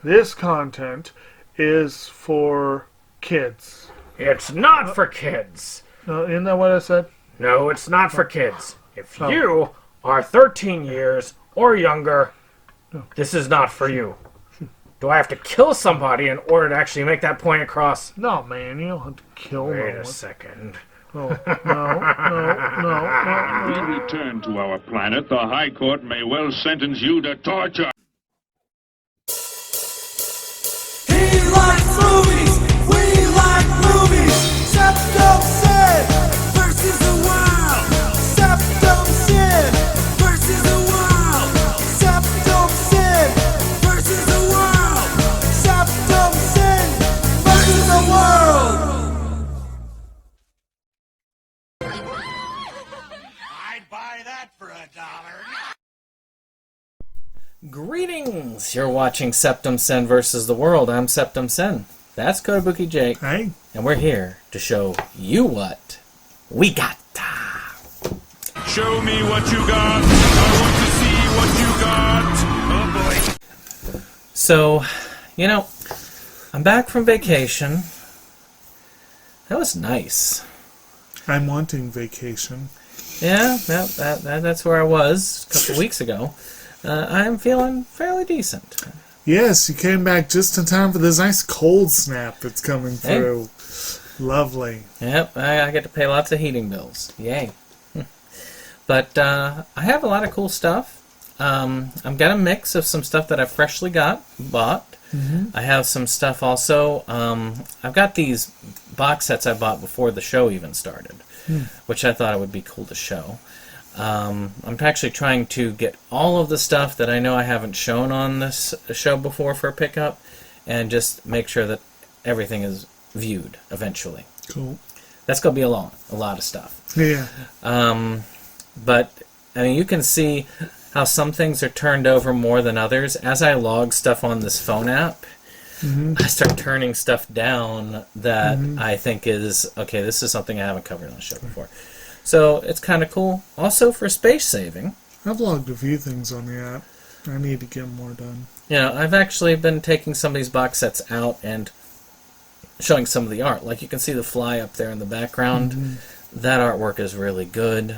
this content is for kids. It's not for kids. Isn't that what I said? No, it's not for kids. If you are 13 years or younger, this is not for you. Do I have to kill somebody in order to actually make that point across? No, man, you don't have to kill no one. Wait a second. Oh, no. We return to our planet. The High Court may well sentence you to torture. He likes movies, we like movies. Septum Sin versus the world. Septum Sin versus the world. Septum Sin versus the world. Septum Sin versus the world. I'd buy that for $1. Greetings! You're watching Septum Sen versus the World. I'm Septum Sen. That's Kotobukijake. Hey. And we're here to show you what we got. Show me what you got. I want to see what you got. Oh boy. So, I'm back from vacation. That was nice. I'm wanting vacation. Yeah, that's where I was a couple weeks ago. I'm feeling fairly decent. Yes, you came back just in time for this nice cold snap that's coming through. Lovely. Yep, I get to pay lots of heating bills. Yay. But I have a lot of cool stuff. I've got a mix of some stuff that I freshly bought. Mm-hmm. I have some stuff also. I've got these box sets I bought before the show even started, which I thought it would be cool to show. I'm actually trying to get all of the stuff that I know I haven't shown on this show before for a pickup, and just make sure that everything is viewed eventually. Cool. That's going to be a lot of stuff. Yeah. But, I mean, you can see how some things are turned over more than others. As I log stuff on this phone app, I start turning stuff down that I think is, okay, this is something I haven't covered on the show before. So it's kind of cool. Also for space saving. I've logged a few things on the app. I need to get more done. I've actually been taking some of these box sets out and showing some of the art. Like you can see the fly up there in the background. That artwork is really good.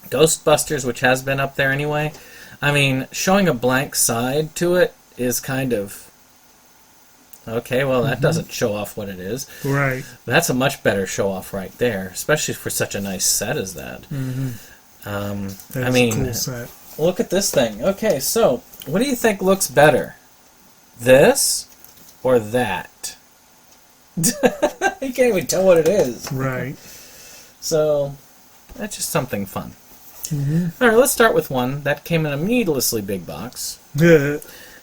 Ghostbusters, which has been up there anyway. I mean, showing a blank side to it is kind of... Okay, well, that doesn't show off what it is. Right. That's a much better show-off right there, especially for such a nice set as that. That's I mean, a cool set. Look at this thing. Okay, so, what do you think looks better? This or that? You can't even tell what it is. Right. So, that's just something fun. Alright, let's start with one that came in a needlessly big box.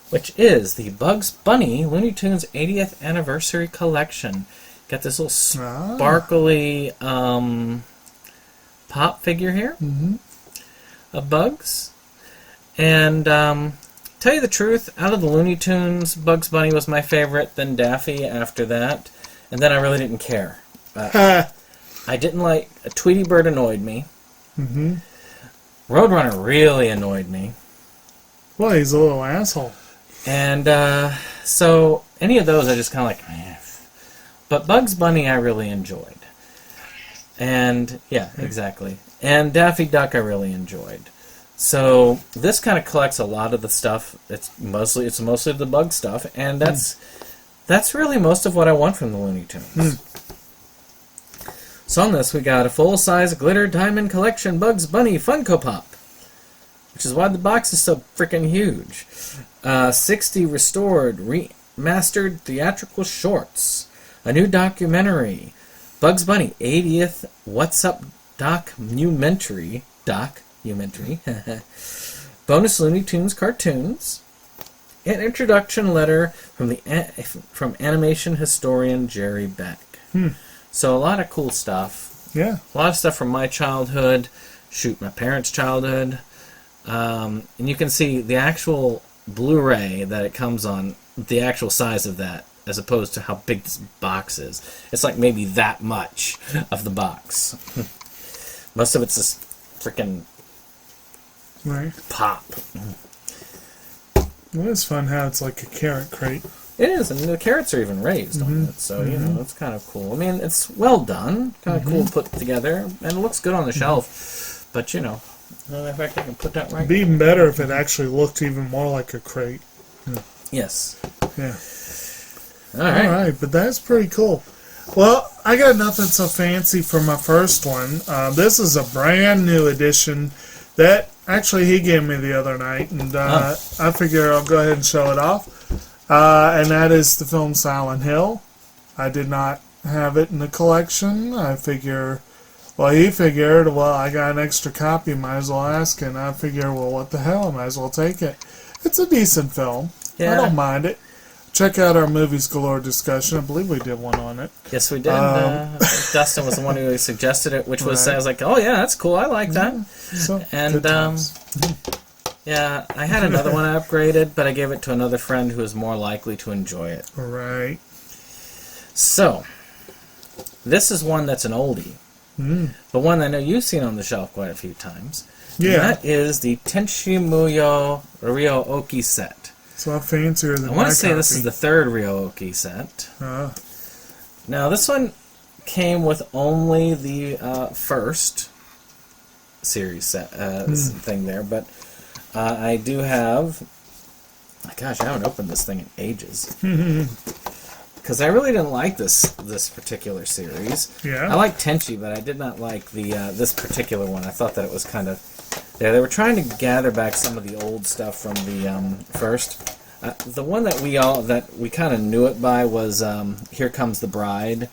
Which is the Bugs Bunny Looney Tunes 80th Anniversary Collection. Got this little sparkly pop figure here of Bugs. And tell you the truth, out of the Looney Tunes, Bugs Bunny was my favorite, then Daffy after that, and then I really didn't care. I didn't like... Tweety Bird annoyed me. Roadrunner really annoyed me. Well, he's a little asshole. And so any of those I just kind of like, eh. But Bugs Bunny I really enjoyed. And yeah, exactly. And Daffy Duck I really enjoyed. So this kind of collects a lot of the stuff. It's mostly the Bug stuff, and that's really most of what I want from the Looney Tunes. So on this we got a full-size glitter diamond collection Bugs Bunny Funko Pop, which is why the box is so freaking huge. 60 restored, remastered theatrical shorts. A new documentary. Bugs Bunny 80th What's Up documentary. Bonus Looney Tunes cartoons. An introduction letter from animation historian Jerry Beck. So a lot of cool stuff. Yeah. A lot of stuff from my childhood. Shoot, my parents' childhood. And you can see the actual Blu-ray that it comes on, the actual size of that, as opposed to how big this box is. It's like maybe that much of the box. Most of it's this freaking pop. Well, it's fun how it's like a carrot crate. It is, and the carrots are even raised on it, so, you know, it's kind of cool. I mean, it's well done, kind of cool put together, and it looks good on the shelf, but, you know, in fact, I can put that right. It'd be even better if it actually looked even more like a crate. Yes. Yeah. All right. Alright, but that's pretty cool. Well, I got nothing so fancy for my first one. This is a brand new edition that actually he gave me the other night, and I figure I'll go ahead and show it off. And that is the film Silent Hill. I did not have it in the collection. I figure, well, he figured, well, I got an extra copy, might as well ask, and I figure, well, what the hell, I might as well take it. It's a decent film. Yeah. I don't mind it. Check out our Movies Galore discussion. I believe we did one on it. Yes, we did. Dustin was the one who suggested it, which was, Right. I was like, oh, yeah, that's cool. I like that. So, And, good times. Yeah, I had another one I upgraded, but I gave it to another friend who was more likely to enjoy it. Right. So, this is one that's an oldie, but one I know you've seen on the shelf quite a few times. Yeah. And that is the Tenchi Muyo Ryo-Oki set. It's a lot fancier than I want my to say this copy. is the third Ryo-Oki set. Now, this one came with only the first series set, thing there, but I do have... Gosh, I haven't opened this thing in ages. Because I really didn't like this particular series. Yeah. I like Tenchi, but I did not like the this particular one. I thought that it was kind of... Yeah, they were trying to gather back some of the old stuff from the first. The one that we kind of knew it by was Here Comes the Bride,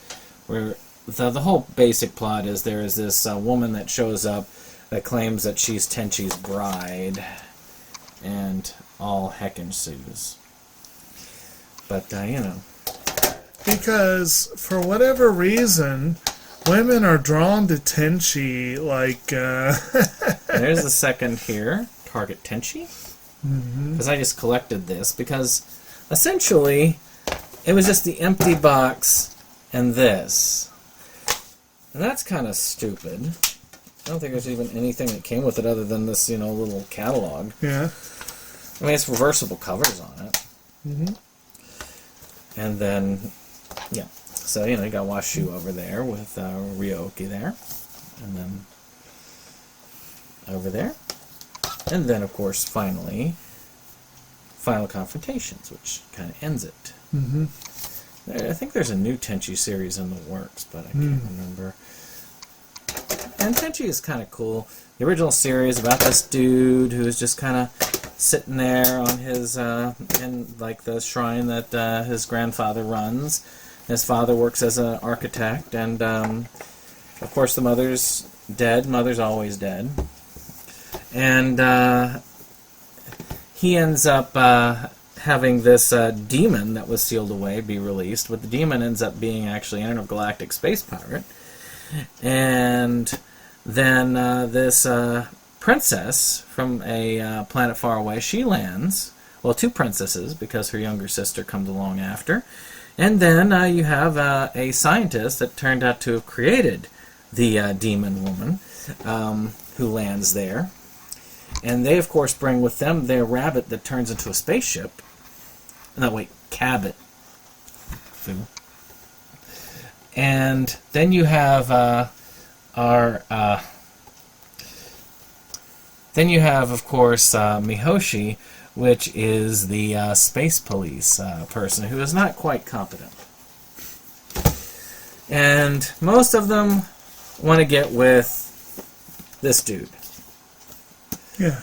where the whole basic plot is there is this woman that shows up that claims that she's Tenchi's bride, and all heck ensues. But, you know. Because, for whatever reason, women are drawn to Tenchi, like, There's the second here, Target Tenchi. Because I just collected this, because essentially, it was just the empty box and this. And that's kind of stupid. I don't think there's even anything that came with it other than this, you know, little catalog. yeah. I mean, it's reversible covers on it. And then, yeah. So, you know, you got Washu over there with Ryo-Oki there. And then over there. And then, of course, finally, Final Confrontations, which kind of ends it. I think there's a new Tenchi series in the works, but I can't remember. And Tenchi is kind of cool. The original series about this dude who's just kind of sitting there on his, in like the shrine that his grandfather runs. His father works as an architect, and of course the mother's dead. Mother's always dead. And he ends up having this demon that was sealed away be released, but the demon ends up being actually an intergalactic space pirate. And then this princess from a planet far away, she lands. Well, two princesses, because her younger sister comes along after. And then you have a scientist that turned out to have created the demon woman who lands there. And they, of course, bring with them their rabbit that turns into a spaceship. No, wait, Cabot. And then you have then you have, of course, Mihoshi, which is the space police person who is not quite competent. And most of them want to get with this dude. Yeah.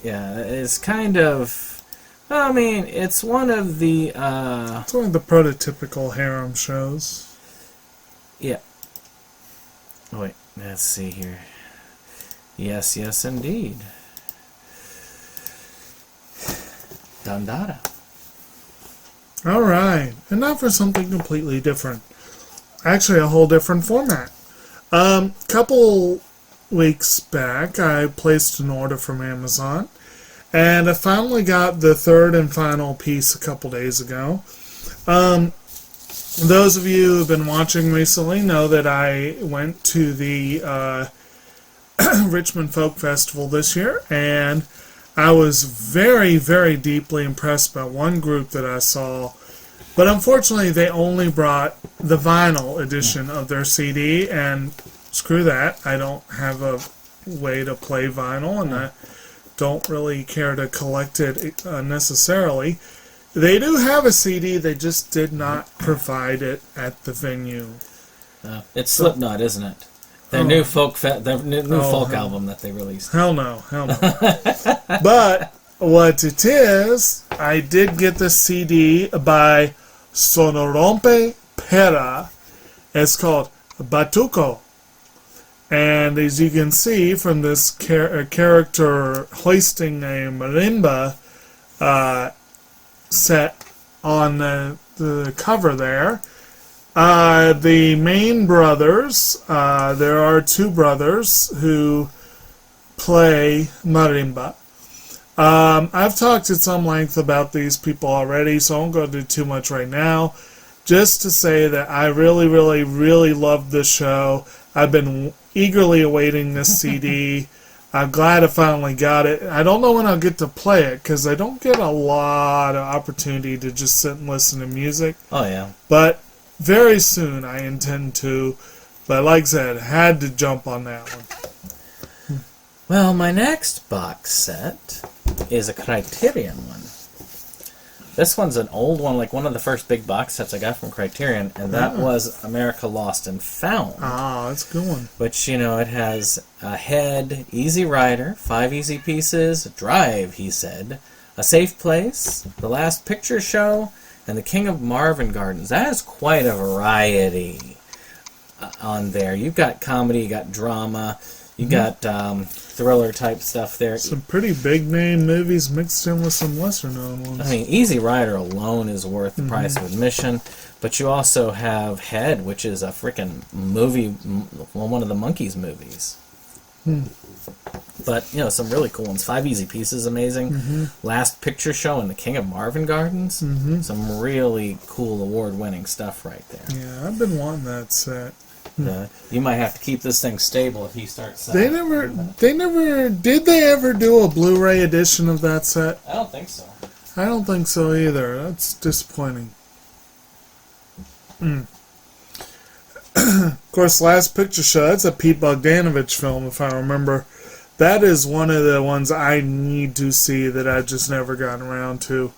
Yeah, it's kind of... I mean, it's one of the... It's one of the prototypical harem shows. Yeah. Oh, wait, let's see here. Yes, yes, indeed. Dandara. Alright. And now for something completely different. Actually, a whole different format. Couple weeks back, I placed an order from Amazon. And I finally got the third and final piece a couple days ago. Those of you who have been watching recently know that I went to the Richmond Folk Festival this year, and I was very, very deeply impressed by one group that I saw, but unfortunately they only brought the vinyl edition of their CD, and screw that. I don't have a way to play vinyl, and I don't really care to collect it necessarily. They do have a CD, they just did not provide it at the venue. It's Slipknot, isn't it? Their new folk album that they released. Hell no. But what it is, I did get the CD by Sonorompe Pera. It's called Batuco. And as you can see from this character hoisting a marimba set on the cover there, the main brothers, there are two brothers who play marimba. I've talked at some length about these people already, so I won't go into too much right now. Just to say that I really, really, really loved this show. I've been eagerly awaiting this CD. I'm glad I finally got it. I don't know when I'll get to play it, because I don't get a lot of opportunity to just sit and listen to music. Oh, yeah. But very soon I intend to. But like I said, had to jump on that one. Well, my next box set is a Criterion one. This one's an old one, like one of the first big box sets I got from Criterion, and that was America Lost and Found. Ah, that's a good one. Which, you know, it has a head, Easy Rider, 5 easy pieces, Drive, he said, A Safe Place, The Last Picture Show, and The King of Marvin Gardens. That is quite a variety on there. You've got comedy, you got drama, you got thriller type stuff there. Some pretty big name movies mixed in with some lesser known ones. I mean, Easy Rider alone is worth the price of admission, but you also have Head, which is a freaking movie, one of the Monkees movies. But, you know, some really cool ones. 5 Easy Pieces, amazing. Last Picture Show and The King of Marvin Gardens. Some really cool award-winning stuff right there. Yeah, I've been wanting that set. You might have to keep this thing stable if he starts Did they ever do a Blu-ray edition of that set? I don't think so. I don't think so either. That's disappointing. Of course, Last Picture Show, that's a Pete Bogdanovich film, if I remember. That is one of the ones I need to see that I've just never gotten around to.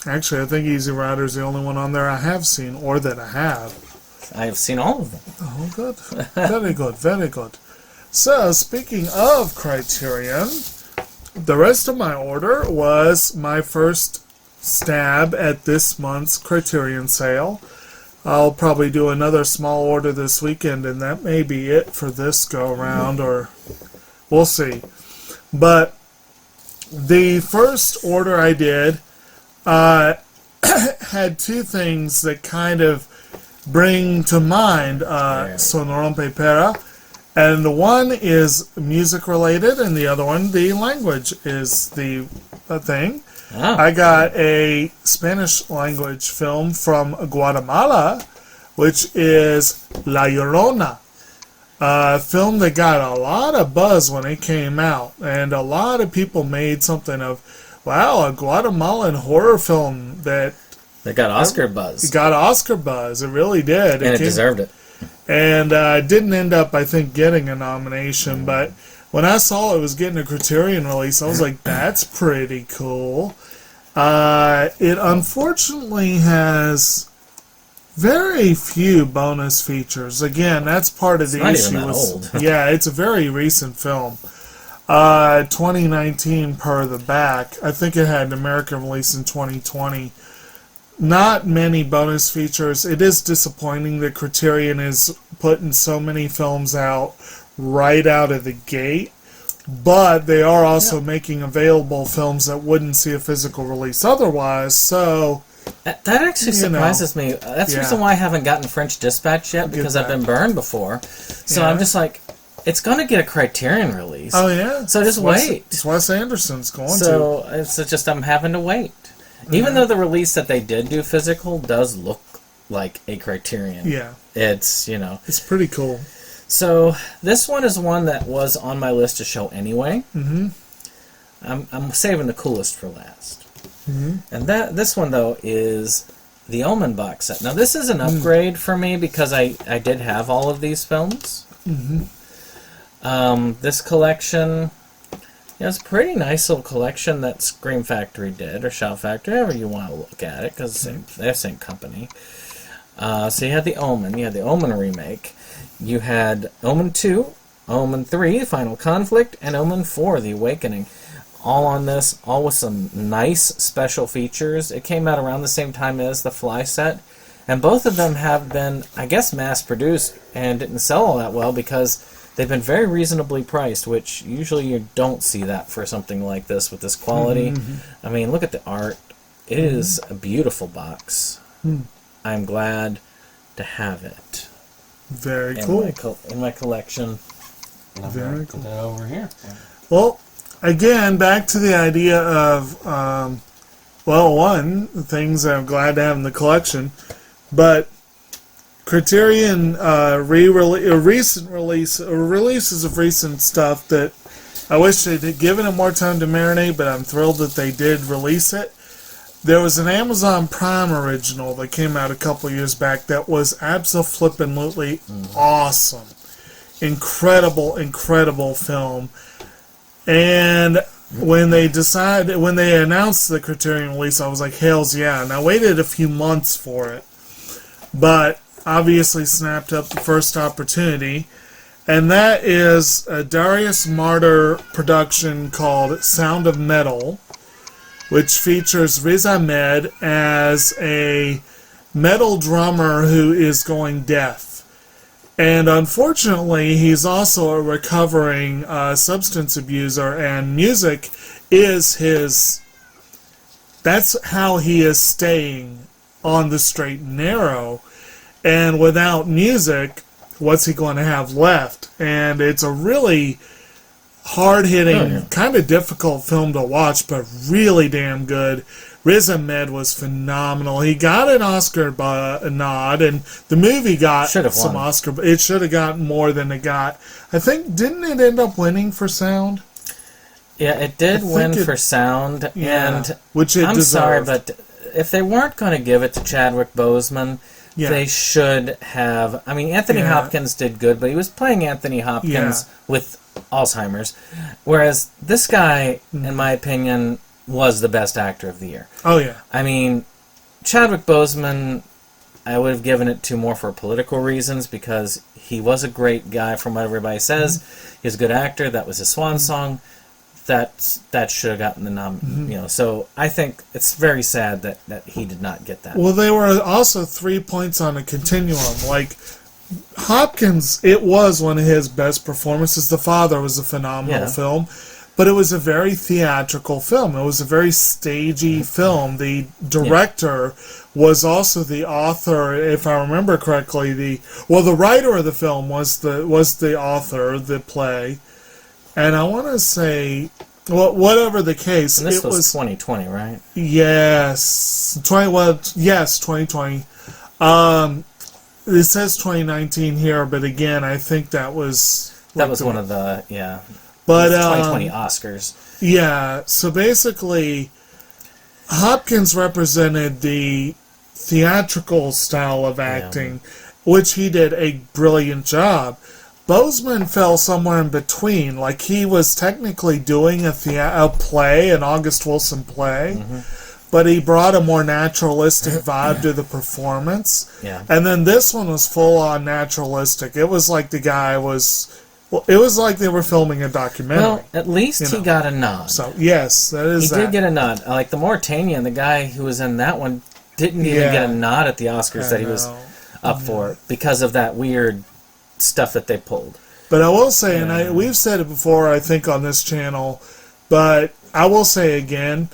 Actually, I think Easy Rider is the only one on there I have seen, or that I have. I have seen all of them. Oh, good. Very good, very good. So, speaking of Criterion, the rest of my order was my first stab at this month's Criterion sale. I'll probably do another small order this weekend, and that may be it for this go-around, or we'll see. But the first order I did had two things that kind of bring to mind Sonorompe Pera, and the one is music related, and the other one, the language, is the thing. I got a Spanish language film from Guatemala, which is La Llorona, a film that got a lot of buzz when it came out, and a lot of people made something of, wow, a Guatemalan horror film that got Oscar buzz. It got Oscar buzz. It really did. And it deserved it. And didn't end up, I think, getting a nomination. But when I saw it was getting a Criterion release, I was like, that's pretty cool. It unfortunately has very few bonus features. Again, that's part of the issue. Not even that old. Yeah, it's a very recent film. 2019 per the back. I think it had an American release in 2020. Not many bonus features. It is disappointing that Criterion is putting so many films out right out of the gate, but they are also making available films that wouldn't see a physical release otherwise, so... That actually surprises me. That's the reason why I haven't gotten French Dispatch yet, because I've been burned before. So I'm just like, it's going to get a Criterion release. Oh, yeah? So just wait. It's Wes Anderson's going to. So it's just I'm having to wait. Even though the release that they did do physical does look like a Criterion. Yeah. It's, you know. It's pretty cool. So this one is one that was on my list to show anyway. Mm-hmm. I'm saving the coolest for last. Mm-hmm. And this one, though, is the Omen box set. Now, this is an upgrade for me because I did have all of these films. Mm-hmm. This collection... it's a pretty nice little collection that Scream Factory did, or Shout Factory, however you want to look at it, because they're the same company. So you had the Omen, you had the Omen remake, you had Omen 2, Omen 3, Final Conflict, and Omen 4, The Awakening. All on this, all with some nice special features. It came out around the same time as the Fly set, and both of them have been, I guess, mass-produced and didn't sell all that well because they've been very reasonably priced, which usually you don't see that for something like this with this quality. Mm-hmm. I mean, look at the art. It is a beautiful box. I'm glad to have it. Very cool. In my collection. Very cool. Put that over here. Well, again, back to the idea of, one, things I'm glad to have in the collection, but Criterion releases of recent stuff that I wish they'd given it more time to marinate, but I'm thrilled that they did release it. There was an Amazon Prime original that came out a couple years back that was absolutely awesome. Incredible film. And when they announced the Criterion release, I was like, hells yeah. And I waited a few months for it. But obviously snapped up the first opportunity. And that is a Darius Martyr production called Sound of Metal, which features Riz Ahmed as a metal drummer who is going deaf. And unfortunately, he's also a recovering substance abuser, and music is that's how he is staying on the straight and narrow. And without music, what's he going to have left? And it's a really hard-hitting, kind of difficult film to watch, but really damn good. Riz Ahmed was phenomenal. He got an Oscar nod, and the movie got some Oscar. It should have gotten more than it got. I think, didn't it end up winning for sound? Yeah, it did win for sound, and which it I'm deserved. sorry, but if they weren't going to give it to Chadwick Boseman, they should have. I mean, Anthony Hopkins did good, but he was playing Anthony Hopkins with Alzheimer's, whereas this guy, in my opinion, was the best actor of the year. Oh, yeah. I mean, Chadwick Boseman, I would have given it to more for political reasons because he was a great guy from what everybody says. He's a good actor. That was his swan song. That should have gotten the nom. So I think it's very sad that he did not get that. Well, they were also 3 points on a continuum. Like, Hopkins, it was one of his best performances. The Father was a phenomenal film. But it was a very theatrical film. It was a very stagey film. The director was also the author, if I remember correctly. The writer of the film was the author of the play. And I want to say, whatever the case, and this was 2020, right? Yes, 2020. It says 2019 here, but again, I think that was one of the But 2020 Oscars. Yeah, so basically, Hopkins represented the theatrical style of acting, which he did a brilliant job. Boseman fell somewhere in between. Like, he was technically doing a play, an August Wilson play, but he brought a more naturalistic vibe to the performance. Yeah. And then this one was full-on naturalistic. It was like the guy was... Well, it was like they were filming a documentary. Well, at least he got a nod. So, yes, that is He did get a nod. Like, the Mauritanian, the guy who was in that one, didn't even get a nod at the Oscars that he was up for because of that weird stuff that they pulled. But I will say, and we've said it before, I think, on this channel, but I will say again,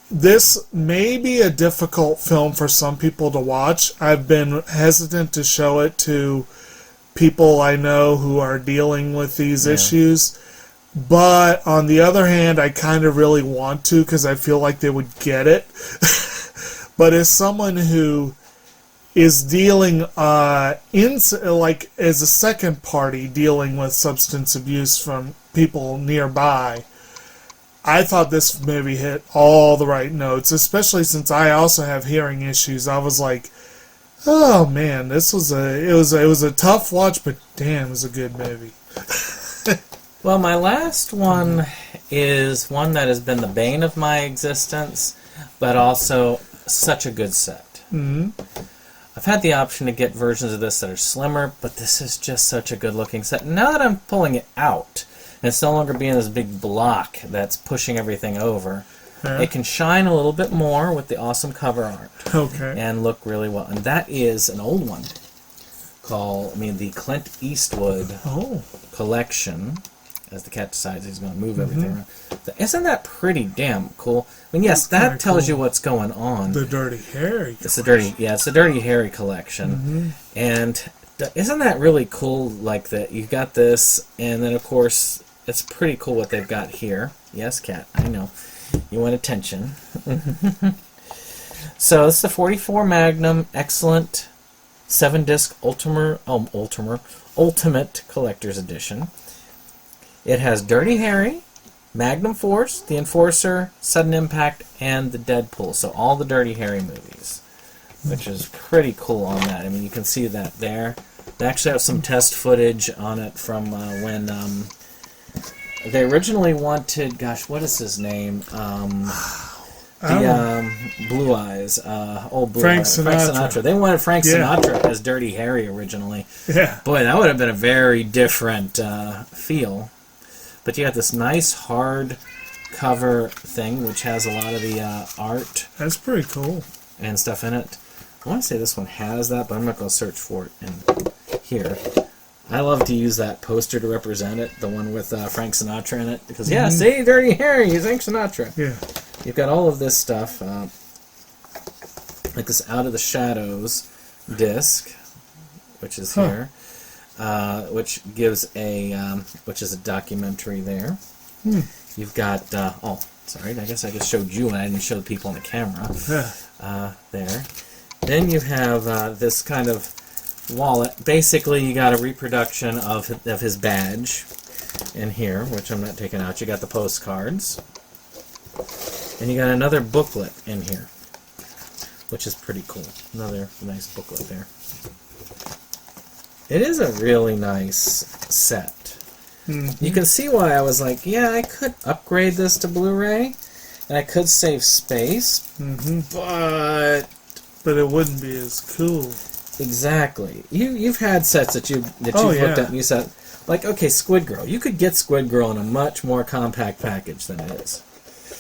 this may be a difficult film for some people to watch. I've been hesitant to show it to people I know who are dealing with these issues. But on the other hand, I kind of really want to because I feel like they would get it. But as someone who is dealing like as a second party dealing with substance abuse from people nearby. I thought this movie hit all the right notes, especially since I also have hearing issues. I was like, oh man, this was it was a tough watch, but damn, it was a good movie. Well, my last one is one that has been the bane of my existence, but also such a good set. Mm-hmm. I've had the option to get versions of this that are slimmer, but this is just such a good-looking set. Now that I'm pulling it out, and it's no longer being this big block that's pushing everything over, it can shine a little bit more with the awesome cover art. Okay. And look really well. And that is an old one called, the Clint Eastwood collection. As the cat decides he's going to move everything around. Isn't that pretty damn cool? I mean, yes, that tells you what's going on. The Dirty Harry. It's the Dirty Harry collection. And isn't that really cool? Like that you got this, and then of course it's pretty cool what they've got here. Yes, cat, I know you want attention. So it's the 44 Magnum, excellent 7-disc Ultimate Collector's Edition. It has Dirty Harry, Magnum Force, The Enforcer, Sudden Impact, and the Deadpool. So all the Dirty Harry movies, which is pretty cool on that. I mean, you can see that there. They actually have some test footage on it from when they originally wanted, gosh, what is his name? Blue Eyes, Frank Sinatra. They wanted Frank Sinatra as Dirty Harry originally. Yeah. Boy, that would have been a very different feel. But you got this nice hard cover thing, which has a lot of the art. That's pretty cool. And stuff in it. I want to say this one has that, but I'm not going to search for it in here. I love to use that poster to represent it, the one with Frank Sinatra in it. Because, say Dirty Harry, he's Frank Sinatra. Yeah. You've got all of this stuff, like this Out of the Shadows disc, which is here. Which gives which is a documentary there. You've got, sorry, I guess I just showed you and I didn't show the people on the camera. There. Then you have this kind of wallet. Basically, you got a reproduction of his badge in here, which I'm not taking out. You got the postcards. And you got another booklet in here, which is pretty cool. Another nice booklet there. It is a really nice set. You can see why I was like, yeah, I could upgrade this to Blu-ray, and I could save space, but it wouldn't be as cool. Exactly. You've had sets that you've looked at and you said, like, okay, Squid Girl. You could get Squid Girl in a much more compact package than it is.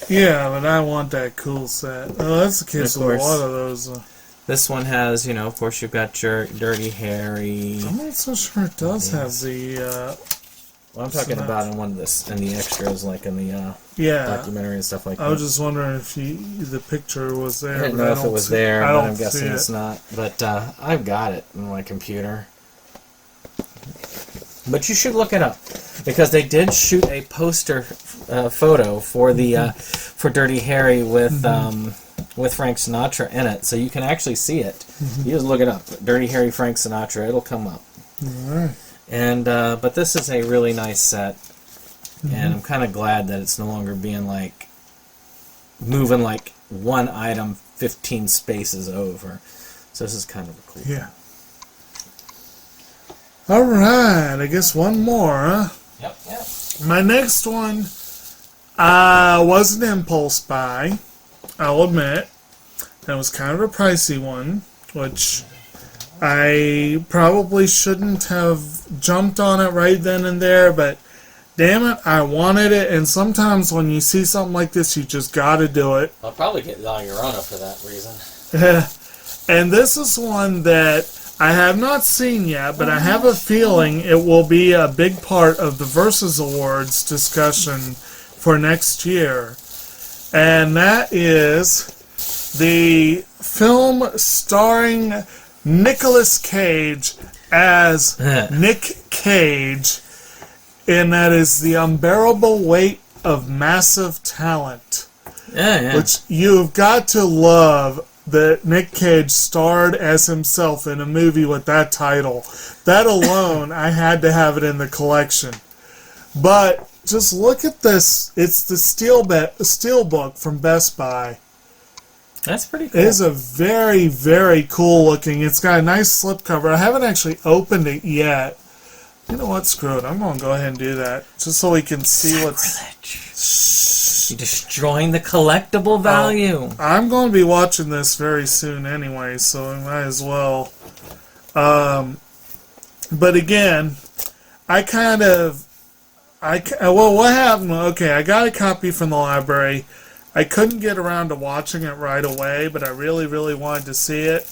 Yeah, but I want that cool set. Oh, that's the case with a lot of those. This one has, of course, you've got your Dirty Harry. I'm not so sure it does have the. Well, I'm talking about in one of this, in the extras, like in the documentary and stuff like that. I was just wondering if the picture was there. I didn't know if it was there, but I'm guessing it's not. But I've got it on my computer. But you should look it up, because they did shoot a poster photo for the for Dirty Harry with Frank Sinatra in it, so you can actually see it. You just look it up, Dirty Harry Frank Sinatra. It'll come up. All right. And but this is a really nice set, and I'm kind of glad that it's no longer being like moving like one item 15 spaces over. So this is kind of a cool thing. All right, I guess one more, huh? Yep. My next one was an impulse buy, I'll admit. It was kind of a pricey one, which I probably shouldn't have jumped on it right then and there, but damn it, I wanted it, and sometimes when you see something like this, you just gotta do it. I'll probably get on your own for that reason. And this is one that I have not seen yet, but I have a feeling it will be a big part of the Versus Awards discussion for next year. And that is the film starring Nicolas Cage as Nick Cage, and that is The Unbearable Weight of Massive Talent. Yeah. Which you've got to love that Nick Cage starred as himself in a movie with that title. That alone, I had to have it in the collection. But just look at this. It's the Steelbook from Best Buy. That's pretty cool. It is a very, very cool looking. It's got a nice slipcover. I haven't actually opened it yet. You know what? Screw it. I'm going to go ahead and do that. Just so we can see what's... You're destroying the collectible value. I'm going to be watching this very soon anyway, so we might as well. But again, what happened? Okay, I got a copy from the library. I couldn't get around to watching it right away, but I really, really wanted to see it.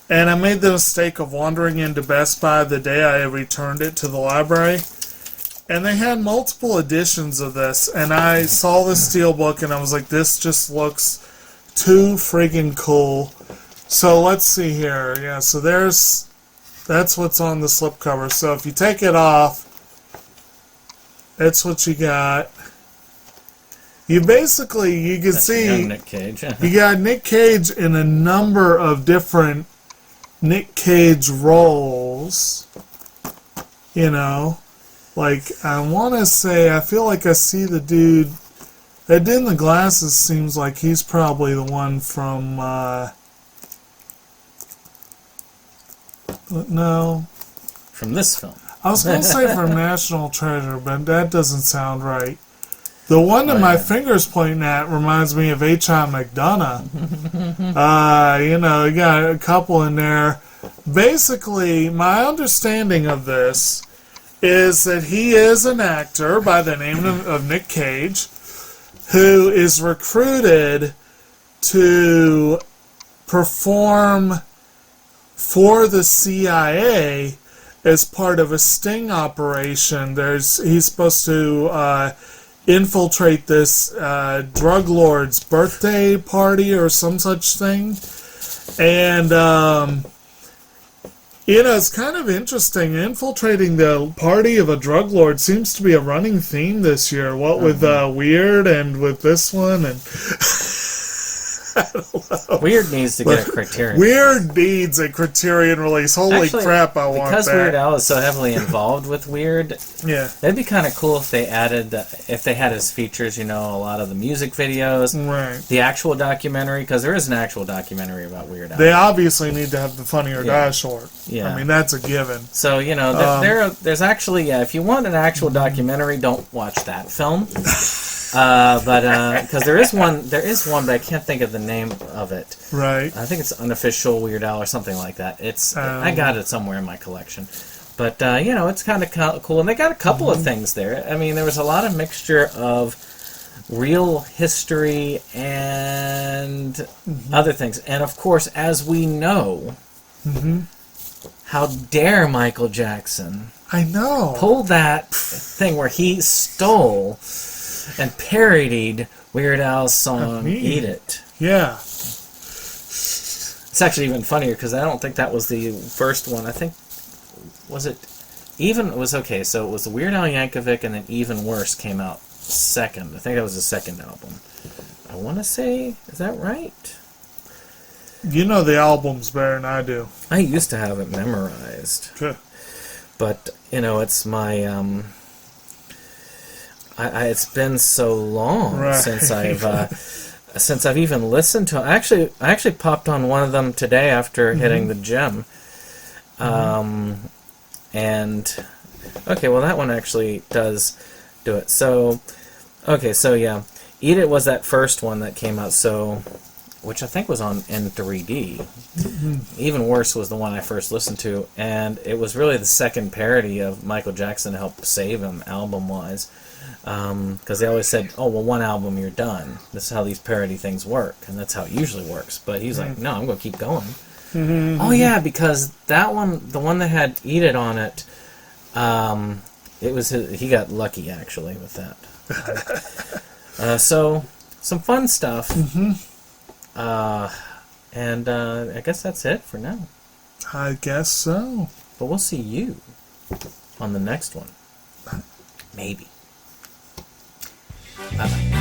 And I made the mistake of wandering into Best Buy the day I returned it to the library. And they had multiple editions of this, and I saw the Steelbook, and I was like, this just looks too friggin' cool. So let's see here. Yeah, so that's what's on the slipcover. So if you take it off, that's what you got. You can see young Nick Cage. you got Nick Cage in a number of different Nick Cage roles. You know, like I want to say, I feel like I see the dude that did in the glasses. Seems like he's probably the one from. No. From this film. I was going to say from National Treasure, but that doesn't sound right. The one that my finger's pointing at reminds me of H.I. McDonough. You know, you got a couple in there. Basically, my understanding of this is that he is an actor by the name of Nick Cage who is recruited to perform for the CIA as part of a sting operation. He's supposed to infiltrate this drug lord's birthday party or some such thing. And, you know, it's kind of interesting. Infiltrating the party of a drug lord seems to be a running theme this year. What with Weird and with this one. And Weird needs to get a Criterion. Weird needs a Criterion release. Holy crap, I want that. Because Weird Al is so heavily involved with Weird, yeah, it'd be kind of cool if they added, if they had as features, you know, a lot of the music videos, right, the actual documentary, because there is an actual documentary about Weird Al. They obviously need to have the Funny or Die short. Yeah. I mean, that's a given. So, you know, there's actually, if you want an actual documentary, don't watch that film. Because there is one, but I can't think of the name of it. Right. I think it's Unofficial Weird Al or something like that. I got it somewhere in my collection. But, you know, it's kind of cool. And they got a couple of things there. I mean, there was a lot of mixture of real history and other things. And, of course, as we know, how dare Michael Jackson pull that thing where he stole and parodied Weird Al's song Eat It. Yeah. It's actually even funnier because I don't think that was the first one. I think, was it okay, so it was the Weird Al Yankovic and then Even Worse came out second. I think that was the second album. I want to say, is that right? You know the albums better than I do. I used to have it memorized. Good. But, you know, it's my... it's been so long since I've even listened to it. I actually popped on one of them today after hitting the gym. And okay, well that one actually does do it. So okay, so yeah, Eat It was that first one that came out. So, which I think was in 3D. Even Worse was the one I first listened to, and it was really the second parody of Michael Jackson to help save him album-wise. Because they always said, oh, well, one album, you're done. This is how these parody things work, and that's how it usually works. But he's like, no, I'm going to keep going. Oh, yeah, because that one, the one that had Eat It on it, he got lucky, actually, with that. So, some fun stuff. And I guess that's it for now. I guess so. But we'll see you on the next one. Maybe. Bye-bye.